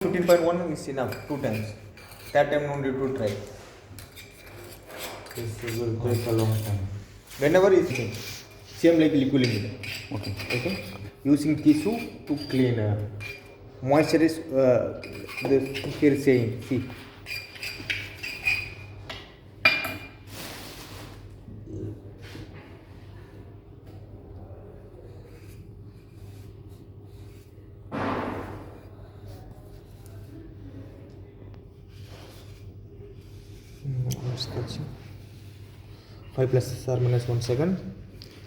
15.1 is enough, 2 times. That time no need to try. This will take a long time. Whenever is same like liquid limit. Okay. Using tissue to clean. Moisture is the here saying. See. Sketching 5 plus or minus 1 second.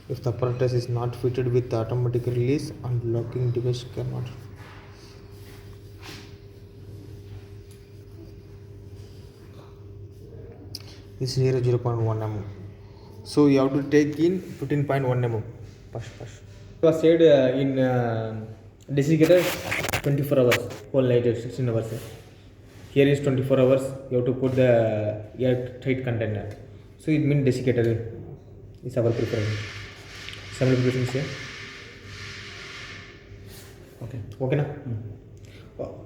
If the apparatus is not fitted with automatic release and locking device cannot. This is near 0.1 mm. So you have to take in 15.1 mm. Push. It was said in desiccator 24 hours, whole night 16 hours. Here is 24 hours, you have to put the airtight container. So it means desiccator is our preference. Some preference here. Okay ना?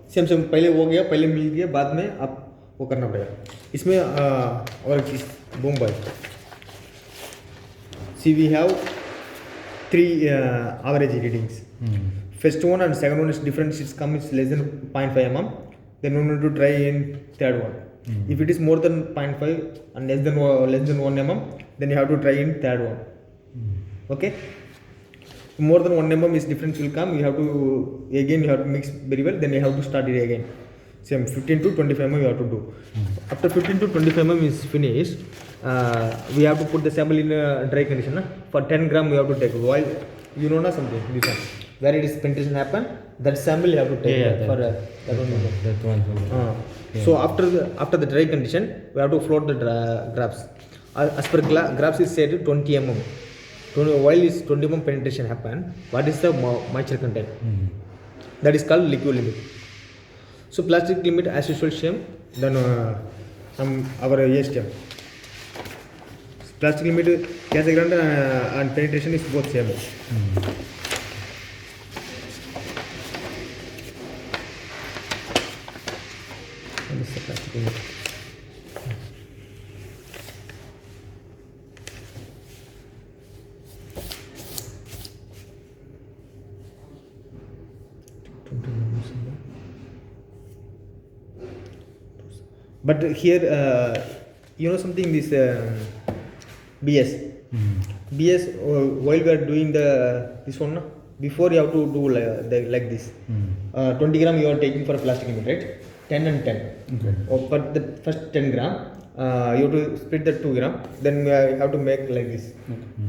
Same पहले हो गया, पहले मिल गया, बाद में आप वो करना पड़ेगा. इसमें और चीज बूम बाय. See we have 3 average readings. First one and second one is different. It's come is less than 0.5 mm. Then we need to try in third one. If it is more than 0.5 and less than 1 mm, then you have to try in third one. Okay. More than 1 mm is difference will come. You have to mix very well. Then you have to start it again. Same 15 to 25 mm you have to do. After 15 to 25 mm is finished, we have to put the sample in a dry condition. For 10 gram we have to take. While you know something this one. Where it is penetration happen, that sample you have to take for that one. So after the dry condition, we have to float the grapes. As per grapes is said 20 mm. While is 20 mm penetration happen, what is the moisture content? That is called liquid limit. So plastic limit as usual same than our ASTM. Plastic limit gas grant and penetration is both same. This is the plastic limit. But here, you know something, this BS. BS, while we are doing this one, before you have to do like this. 20 gram you are taking for a plastic limit, right? 10 and 10. Okay. For the first 10 gram, you have to split the 2 gram. Then you have to make like this.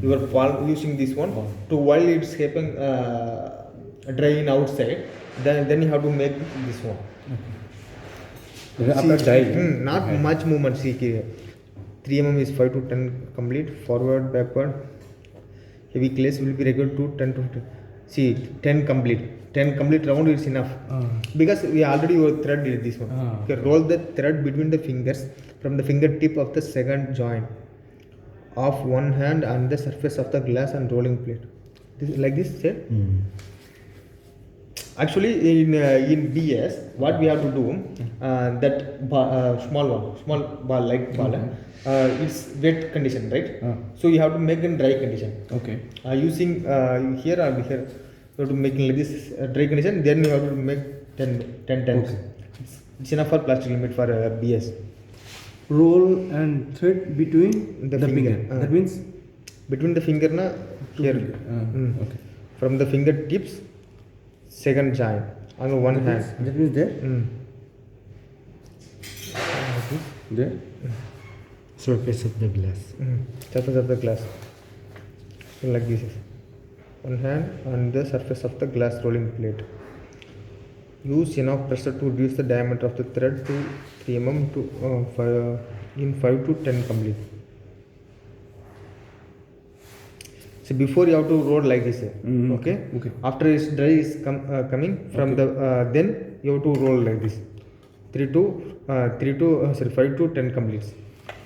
You are using this one to while it's happening drying outside. Then you have to make this one. After drying, not much movement. See, 3 mm is 5 to 10 complete. Forward, backward. Heavy clays will be regular to 10 to 15. See, 10 complete. 10 complete round is enough. Because we already thread did this one. Okay, roll the thread between the fingers from the fingertip of the second joint of one hand and the surface of the glass and rolling plate. Like this, say. Actually, in BS, what we have to do, that small ball like ball, it's wet condition, right? So you have to make in dry condition. Okay. Using here or here, you have to make like this dry condition. Then you have to make 10 times. Okay. It's enough for plastic limit for BS. Roll and thread between The finger. That means between the finger na here. Okay. From the fingertips, second joint on one hand. That means there. There. Surface of the glass. Surface of the glass. Like this. One hand on the surface of the glass rolling plate. Use enough pressure to reduce the diameter of the thread to 3 mm to in 5 to 10 complete. So before you have to roll like this. Okay. After it's dry is coming from the then you have to roll like this. 5 to 10 completes.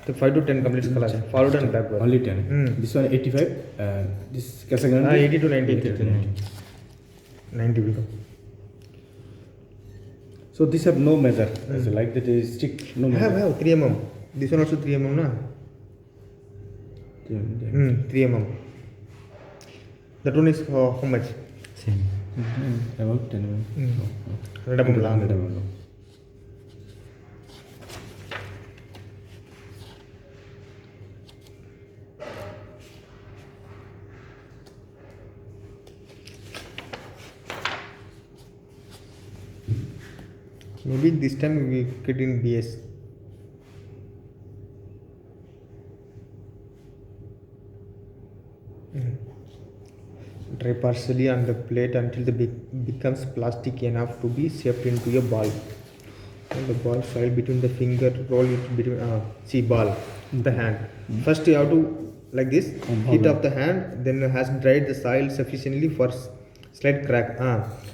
The 5 to 10 completes class. Forward and backward. Only 10. This one 85. This Casagrande 80 to 90. 90 become. So these have no measure. So like that is stick, no measure. Have 3 mm. This one also 3 mm na. 3 mm. That one is how much? Same. About 10 mm. 2 mm long. 2 mm. Maybe this time we get in BS. Dry partially on the plate until the becomes plastic enough to be shaped into a ball. And the ball file between the finger, roll it between ball, the hand. First you have to like this, heat up the hand, then has dried the soil sufficiently for slight crack.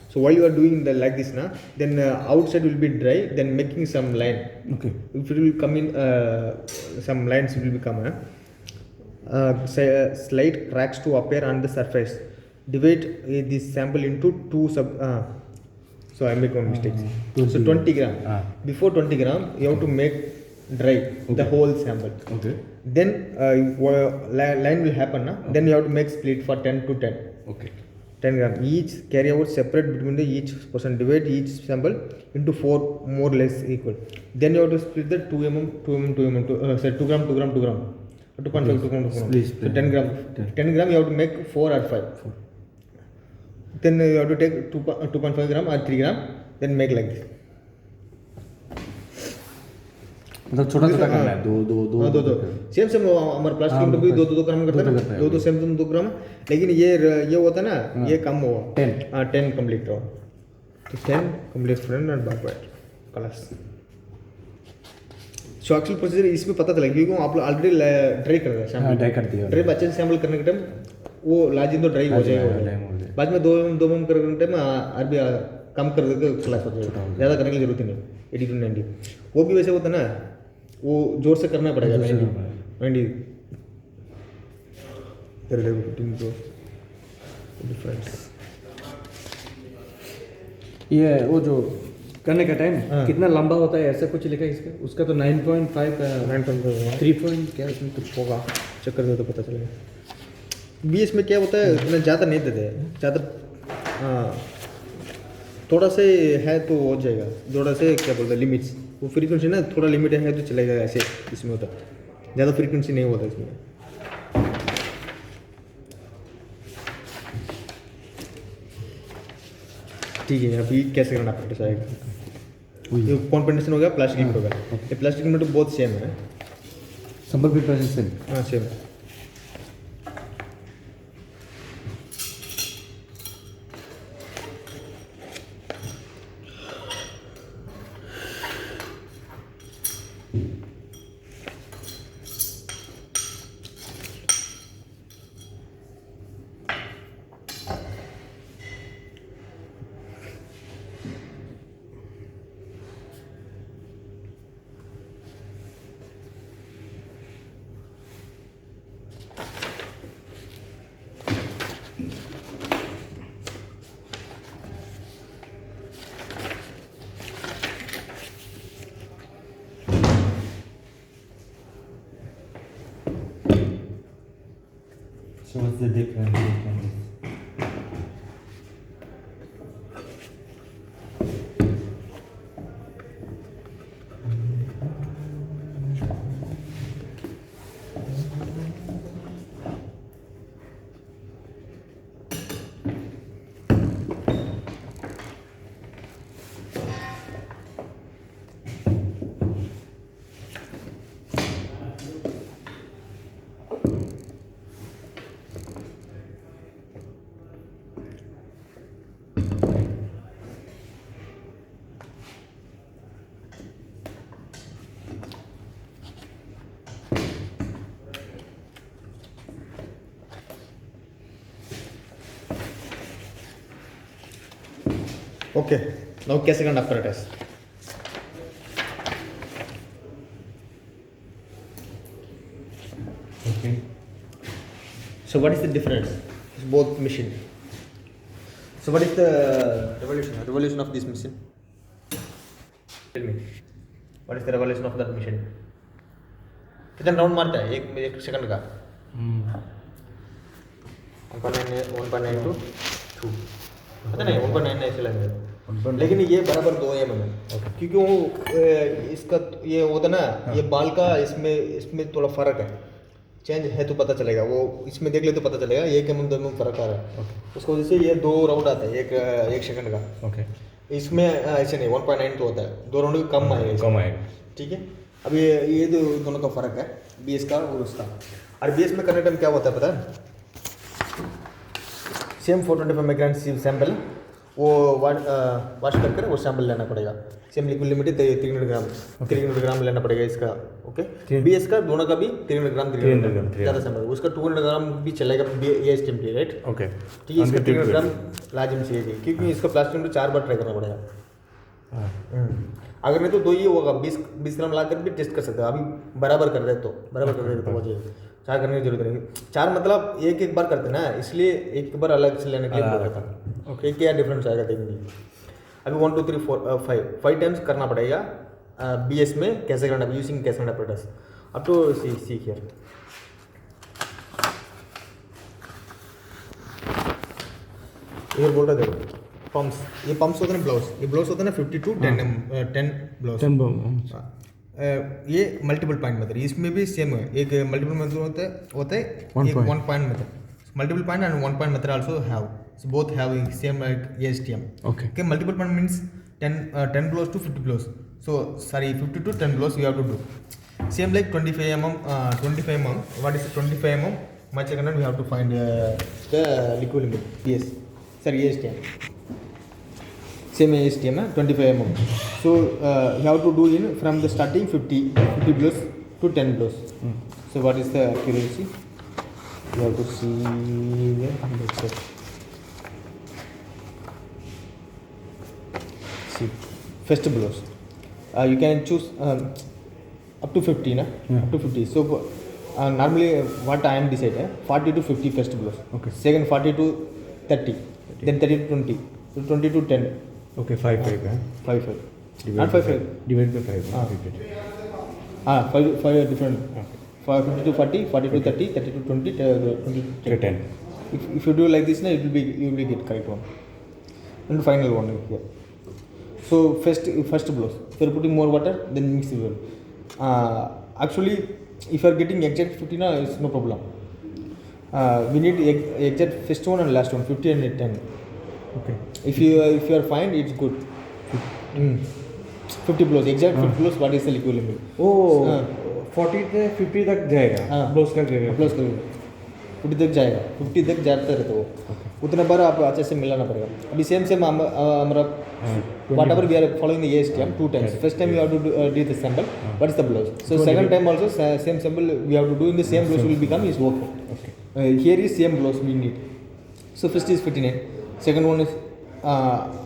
So while you are doing the like this na, then outside will be dry, then making some line. Okay. If it will come in, some lines will become slight cracks to appear on the surface. Divide this sample into two sub. So I make one mistake. So 20 gram. Before 20 gram, you have to make dry the whole sample. Okay. Then line will happen. Then you have to make split for 10 to 10. Okay. 10 gram. Each carry out separate between the each person. Divide each sample into 4 more or less equal. Then you have to split the 2 mm, 2 mm, 2 mm, 2 gram, 2 gram, 2 gram. 2.5, 2 gram, 2 gram. So 10 gram. 10 gram you have to make 4 or 5. Then you have to take 2.5 gram or 3 gram. Then make like this. मतलब छोटा छोटा करना है दो same हमारे plastic में भी दो ग्राम करता है ना, दो सेम 2 ग्राम. लेकिन ये होता है ना, ये कम हुआ 10 कंप्लीट हुआ. तो 10 complete friend and backward class. So actual procedure इसमें पता चला क्योंकि आप लोग ऑलरेडी ड्राई कर रहे हैं. ड्राई कर दिया. ड्राई अच्छे से सैंपल करने के टाइम वो लाजिन तो ड्राई हो जाएगा. बाद में 2 mm करने के टाइम अरबी कम कर देकर क्लास हो जाएगा. ज़्यादा करने की जरूरत ही नहीं. 80 to 90 वो भी वैसे होता है ना, वो जोर से करना पड़ेगा. 90 डिफरेंस. ये वो जो करने का टाइम कितना लंबा होता है ऐसा कुछ लिखा है इसका? उसका तो 9.5 का 9.5 3 पॉइंट क्या उसमें कुछ होगा. चेक कर दो तो पता चलेगा. बीएस में क्या होता है, इतना ज़्यादा नहीं देते हैं. ज़्यादा थोड़ा से है तो हो जाएगा. थोड़ा से क्या बोलते हैं लिमिट्स, वो फ्रीक्वेंसी ना थोड़ा लिमिट है तो चलेगा. ऐसे इसमें होता है, ज़्यादा फ्रीक्वेंसी नहीं होता इसमें. ठीक है. अभी कैसे करना प्रैक्टिस आएगा. ये कॉन्फिडेंस हो गया, प्लास्टिक हो गया. ये प्लास्टिक में तो बहुत सेम है. संपर्क भी प्रोसेस सेम. हाँ same. So what's the difference between this? Okay, now second apparatus. Okay. So what is the difference? It's both machine. So what is the revolution of this machine? Tell me what is the revolution of that machine कितना round मारता है एक second का 1.9 to 2 पता नहीं 1.9 ऐसे लगेगा लेकिन ये बराबर 2 एम है क्योंकि वो इसका ये होता ना ये बाल का इसमें थोड़ा फर्क है चेंज है तो पता चलेगा वो इसमें देख ले तो पता चलेगा 1 एम 2 एम फर्क आ रहा है उसकी वजह से ये 2 राउंड आता है एक सेकंड का ओके इसमें ऐसे नहीं 1.9 तो होता है 2 राउंड कम आएगा कम आएगा ठीक है अब ये दोनों का फर्क है बीएस का और उसका और बीएस में करने टाइम क्या होता है पता है सेम 425 माइक्रोन सैंपल वो वाश करके वो सैंपल लेना पड़ेगा सेम लिक्विड लिमिट 300 ग्राम लेना पड़ेगा इसका ओके बीएस का दोनों का भी 300 ग्राम ज़्यादा सैंपल उसका 200 ग्राम भी चलेगा ये स्टेम पे राइट ओके ठीक है इसका 300 ग्राम लाजिम चाहिए क्योंकि इसका प्लास्टिक में 4 बार ट्राई करना पड़ेगा अगर नहीं तो 2 ही होगा 20 ग्राम ला कर भी टेस्ट कर सकते हो अभी बराबर कर रहे तो मुझे 4 करने की जरूरत नहीं 4 मतलब एक बार करते ना इसलिए एक बार अलग से लेने के लिए बोल रहा था ओके क्या डिफरेंस आएगा देखेंगे अभी 1 2 3 4 5 टाइम्स करना पड़ेगा बीएस में कैसे करना यूजिंग कैसे apparatus अब तो सी हियर इधर बोल रहा देखो पम्प्स ये पम्प्स होते हैं ब्लाउज होता है ना 52 10 ब्लाउज ये मल्टीपल पॉइंट मेथड इसमें भी सेम है एक मल्टीपल मेथड होता है एक 1 point method multiple point and 1 point method also have so both have same like ASTM okay multiple point means 10 blows to 50 blows so sorry 50 to 10 blows you have to do same like 25 mm what is 25 mm much second we have to find the liquid limit PS sorry ASTM same ASTM 25 mm so you have to do in from the starting 50 blows to 10 blows so what is the accuracy you have to see here and let's check first blows you can choose up to 50 na up to 50 so normally what I am decided 40 to 50 first blows okay second 40 to 30 then 30 to 20 so 20 to 10 okay 5 not 5 divide by 5 5 different 50 to 40 40 to 30 30 to 20 20 to 10 if you do like this na you will be get correct one and final one here so first blows if you are putting more water then mix it well actually if you are getting exact 50 now it's no problem we need exact first one and last one 50 and 10 okay if you are fine it's good 50 blows exact 50 blows what is the liquid limit 40 से 50 तक जाएगा blows का 50 तक जाएगा 50 तक जाता रहता वो उतना बार आप अच्छे से मिलाना पड़ेगा अभी सेम हमारा whatever we are following the ASTM 2 times first time you have to do the sample what is the blows so second time also same sample we have to do in the same blows will become is work here is same blows we need so first is 59 second one is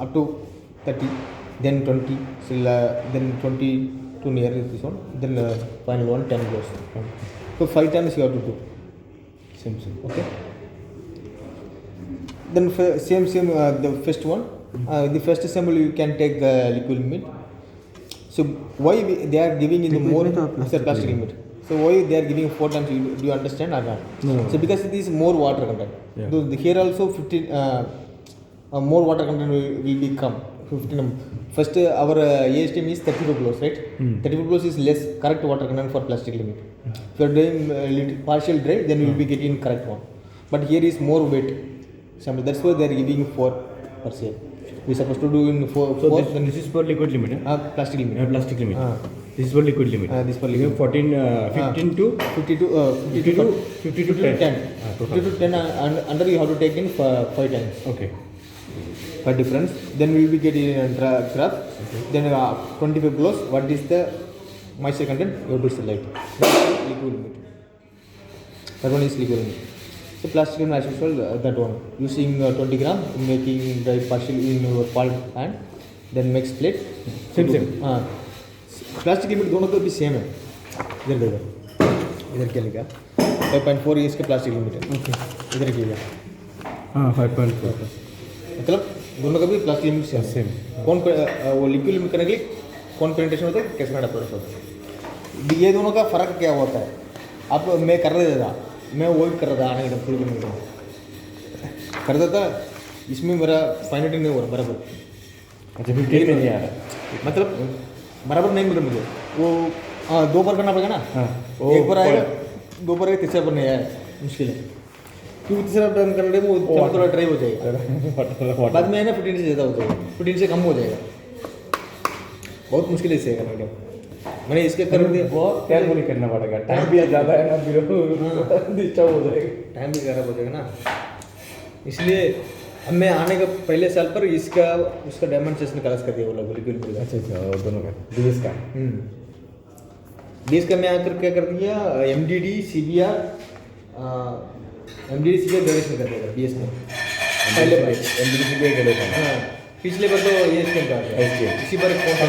up to 30 then 20 so then 20 to near this one then final one 10 blows so 5 times you have to do same okay then same the first one the first sample you can take the liquid limit so why they are giving in the more plastic limit so why they are giving 4 times do you understand or not no. So because it is more water content here also 15 more water content will be come 15 first our ASTM is 35 blows right 35 blows is less correct water content for plastic limit if you are doing partial dry then you will be getting correct one but here is more weight sample that's why they are giving 4 per se we supposed to do in 4 so this is for liquid limit plastic limit plastic limit this is for liquid limit this for liquid 15 to 50 to 50 to 10 50 to 10 under you have to take in 5 times okay per difference then we will be getting a graph then 25 blows what is the moisture content you have to select liquid limit that one is liquid limit so plastic limit as usual that one using 20 gram making dry partial in your palm hand then mix plate same plastic limit दोनों का भी same है इधर देखो इधर क्या लिखा 5.4 ये इसका प्लास्टिक लिमिट है okay इधर क्या 5.4 मतलब दोनों का भी प्लास्टिक लिमिट सेम सेम कौन वो लिक्विड लिमिट करने के लिए कौन प्रेजेंटेशन होता है, कैसे अप्रोच होता है। ये दोनों का फ़र्क क्या होता है? आप मैं कर रहा था, मैं वो कर रहा था आने का फुल कर देता, इसमें मेरा फाइनलिटी नहीं हो रहा बराबर, अच्छा फिर टेन में नहीं आ रहा। मतलब बराबर नहीं मिल रहा मुझे वो। हाँ 2 बार करना पड़ेगा ना। हाँ एक बार आएगा, 2 बार आएगा, तीसरा बार नहीं आया, मुश्किल है। क्योंकि तीसरा टर्न करने में वो थोड़ा ड्राइव हो जाएगा, बाद में है ना 15 से ज़्यादा हो जाएगा, 15 से कम हो जाएगा, बहुत मुश्किल है इसे करने के। मैंने इसके कर दिया, बहुत केयरफुली करना पड़ेगा, टाइम भी ज़्यादा है ना, फिर डिस्टर्ब हो जाएगा, टाइम भी खराब हो जाएगा ना। इसलिए अब मैं आने का पहले साल पर इसका उसका डेमोन्स्ट्रेशन क्लास कर दिया वो लोग बिल्कुल। अच्छा अच्छा दोनों का बीएस का। बीएस का मैं आकर क्या कर दिया, MDD CBR ग्रेजुएशन कर दिया बीएस में पहले बार। एमबीडी पे गए थे। हाँ पिछले बार तो ये स्कीम का इसी बार कौन सा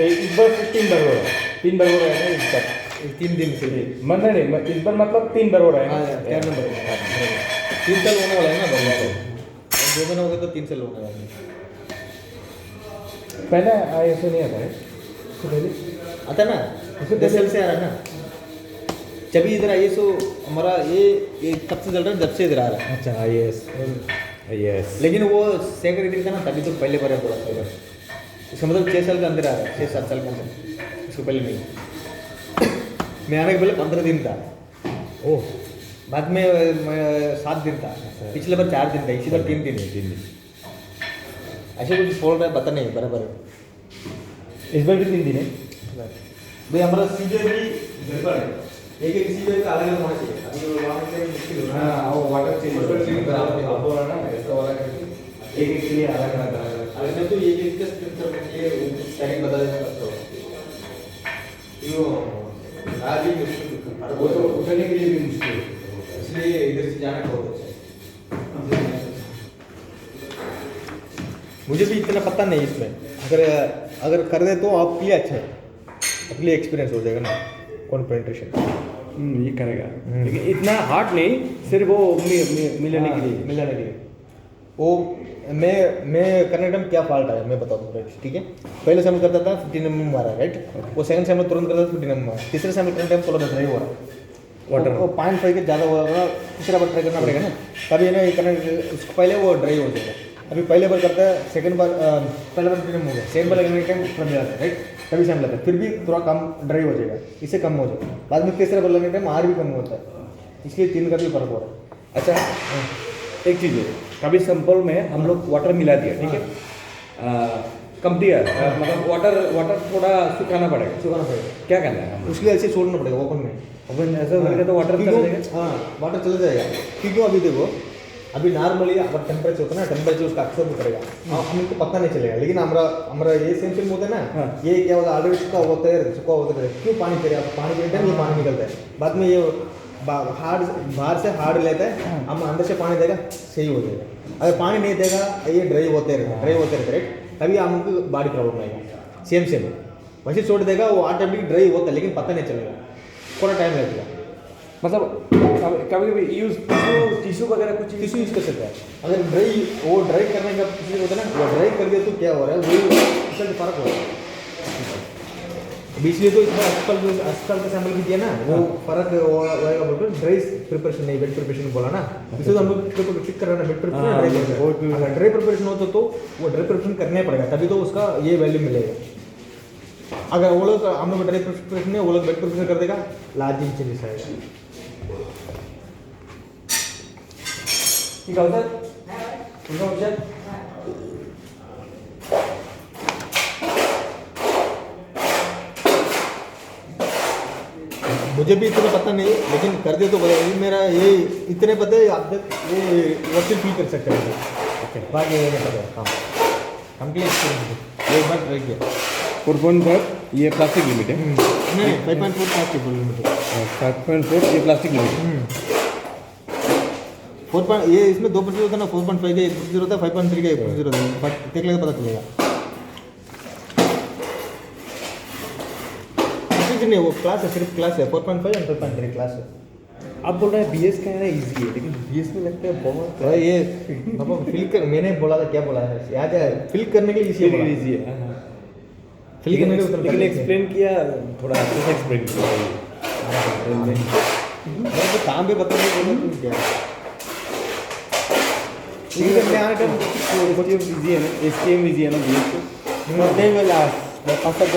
इस बार 3 बार हो रहा है, 3 बार हो रहा है ना इस बार, 3 दिन से मन नहीं इस बार मतलब 3 बार हो रहा है हाँ ना। 4 नंबर 3 साल होने वाला है ना बल्ला, 2 महीने हो गए तो 3 साल होने वाला है। पहले ISO नहीं आता है, उससे पहले आता ना, 10 साल से आ रहा है ना। जब भी इधर ISO हमारा ये कब से चल रहा है, जब से इधर आ रहा है। अच्छा IAS। लेकिन वो सेकंड रीडिंग था ना, तभी तो पहले बार बोला था इधर। इसका मतलब 6 साल के अंदर आ रहा है, 6-7 साल के अंदर, इसको पहले नहीं। मैं आने के पहले 15 दिन था, ओह बाद में 7 दिन था, पिछले बार 4 दिन था, इसी बार 3 दिन। ऐसे कुछ बोल रहा है पता नहीं बराबर। इस बार भी 3 दिन है भाई हमारा सीजन भी गड़बड़ है, एक सीजन का अलग होना चाहिए। अभी वहाँ से मुश्किल हो रहा है। हाँ वो वाटर चेंज बराबर आप बोल रहा ना ऐसा वाला एक के लिए अलग अलग अरे मैं तो ये का स्क्रिप्चर के स्टाइल बदल देता हूँ। यो आज ही मुश्किल, वो तो उठने के लिए भी मुश्किल है, इसलिए इधर से जाना बहुत अच्छा है। मुझे भी इतना पता नहीं इसमें, अगर कर दे तो आपके लिए अच्छा है, आपके लिए एक्सपीरियंस हो जाएगा ना कौन प्रेजेंटेशन। ये करेगा लेकिन इतना हार्ड नहीं, सिर्फ वो मिलने के लिए मिलाने के लिए। वो मैं करने के टाइम क्या फॉल्ट आया मैं बता दूँ राइट, ठीक है। पहले सेम करता था 15 mm मारा राइट, वो सेकंड सेम में तुरंत करता था 15 mm मारा, तीसरे सेम में करने टाइम थोड़ा ड्राई हो रहा वाटर, वो 5.5 के ज़्यादा हो रहा, तीसरा बार ट्राई करना पड़ेगा ना, तभी है ना ये करने उसको पहले वो ड्राई हो जाएगा। अभी पहले बार करता है, सेकंड बार पहले बार 15 हो गया, सेकंड बार लगने के टाइम थोड़ा मिला राइट, तभी सेम लगता है, फिर भी थोड़ा कम ड्राई हो जाएगा, इससे कम हो जाएगा। बाद में तीसरा बार लगने के टाइम और भी कम होता है, इसलिए 3 का भी फर्क हो रहा है। अच्छा एक चीज़ है, कभी सैंपल में हम लोग वाटर मिला दिया, ठीक है, कम दिया, मतलब वाटर थोड़ा सुखाना पड़ेगा, क्या करना है उसके ऐसे छोड़ना पड़ेगा ओपन में। अपन ऐसा करेंगे तो वाटर चला जाएगा। हाँ वाटर चला जाएगा, क्योंकि अभी देखो अभी नॉर्मली अगर टेम्परेचर होता है ना, टेम्परेचर उसका अक्सर भी करेगा, हमको पता नहीं चलेगा। लेकिन हमारा ये सेंसिंग होता है ना, ये क्या होता है ऑलरेडी सुखा होता है, क्यों पानी करे, पानी के टाइम ये पानी निकलता है, बाद में ये बाहर से हार्ड लेता है, हम अंदर से पानी देगा सही हो जाएगा। अगर पानी नहीं देगा ये ड्राई होते रहते राइट, तभी हमको बॉडी प्रॉब्लम आएगा। सेम वैसे छोड़ देगा वो ऑटोमेटिक ड्राई होता है, लेकिन पता नहीं चलेगा, थोड़ा टाइम लगेगा। मतलब कभी यूज़ टिश्यू वगैरह कुछ टिश्यू यूज़ कर सकता है। अगर ड्राई करने का कुछ होता है ना, वो ड्राई कर दिया तो क्या हो रहा है, वही उसका फर्क हो रहा है। इसलिए तो इसमें अस्पताल का सैंपल भी दिया ना, वो फर्क होएगा बोलकर ड्राई प्रिपरेशन नहीं वेट प्रिपरेशन बोला ना, इसलिए तो हम लोग टिक कर रहे हैं wet preparation dry dry preparation हो तो वो ड्राई प्रिपरेशन करना पड़ेगा, तभी तो उसका ये वैल्यू मिलेगा। अगर वो लोग हम लोग ड्राई प्रिपरेशन है, वो लोग वेट प्रिपरेशन कर देगा, लार्ज चेंजेस आएगा। ठीक है सर, उनका ऑप्शन मुझे भी इतना पता नहीं, लेकिन कर दे तो मेरा ये इतने पता है, आप तक ये वर्षिल फील कर सकते हैं। ओके बाकी ये नहीं पता। हाँ कंप्लीट एक बार ट्राई किया 4.5 ये प्लास्टिक लिमिट है, नहीं 5.4 प्लास्टिक लिमिट, 5.4 ये प्लास्टिक लिमिट है। 4. ये इसमें 2% होता है ना, 4.5 का 1% होता है, 5.3 का 1% होता है, बट देख लेगा पता चलेगा। कुछ नहीं, वो क्लास है, सिर्फ क्लास है, 4.5 और 5.3 क्लास है। आप बोल रहे हैं बीएस का है ना इजी है, लेकिन बीएस में लगता है बहुत ये पापा फिल कर, मैंने बोला था क्या बोला है, याद है फिल करने के लिए इजी है। इजी है। लेकिन एक्सप्लेन किया थोड़ा अच्छे से एक्सप्लेन किया मैं तो काम पे बता नहीं बोला तुम क्या ठीक है मैं आने टाइम एसटीएम इजी है ना, एसटीएम इजी है ना, they will ask the